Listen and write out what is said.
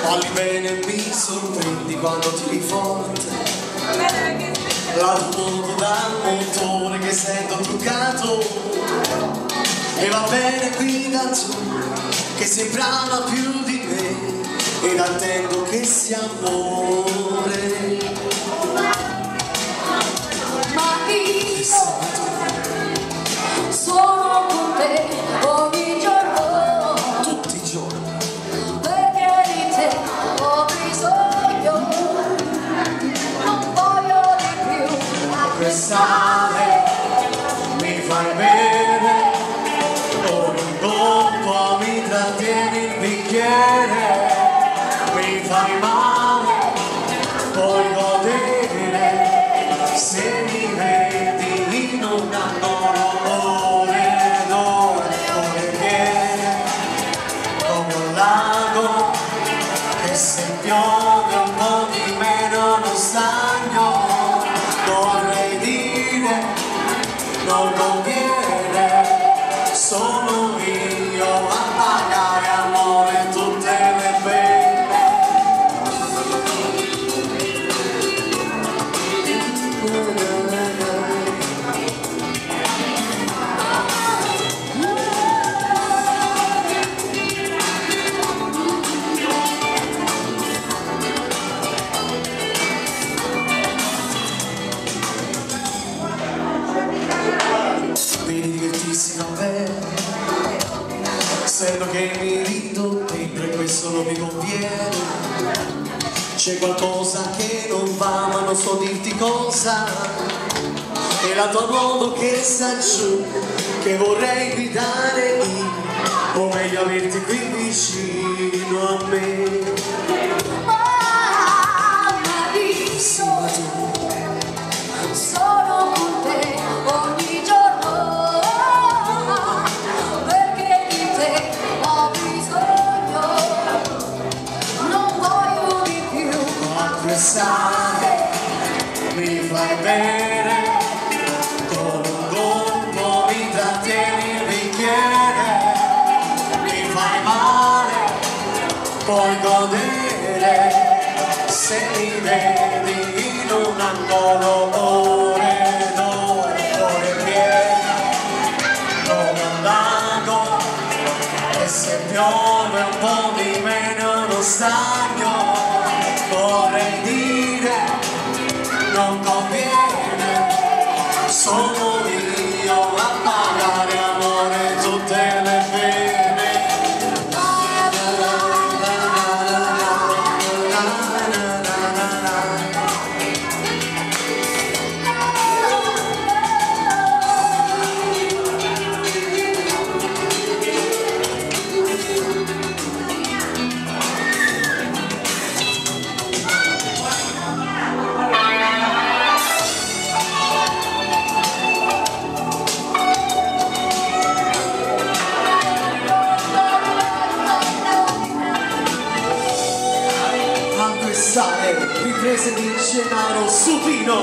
Falli bene, mi sorprendi quando tiri forte l'auto dal motore che sento truccato. E va bene qui da tu che sembrava più di me ed attendo che sia amore. Ma io sono con te ogni giorno, tutti i giorni, perché di te ho bisogno, non voglio di più acquistare, mi fai bene, ogni colpo mi trattieni il bicchiere, mi fai male, puoi godere, se mi vedi non ancora ore ed ore, ore piene, come un lago, che se piove un po' di meno non stagno, vorrei dire, non conviene, sono io a pagare amore tutte le pene. Vedi divertirsi va bene, sento che mi rido dentro e questo non mi conviene. C'è qualcosa che non va ma non so dirti cosa, è la tua modo che sta giù, che vorrei gridare io, o meglio averti qui vicino a me. Sì, ma tu sono con te ogni giorno, perché di te ho bisogno, non voglio di più acquistare, mi fai bene, con un colpo mi trattieni il bicchiere, mi fai male, puoi godere, se mi vedi in un angolo ore ed ore, ore piene, come un lago, e se piove un po' di meno non stagno, vorrei dire, non conviene, sono io a pagare amore tutte le pene. Riprese di Gennaro Supino.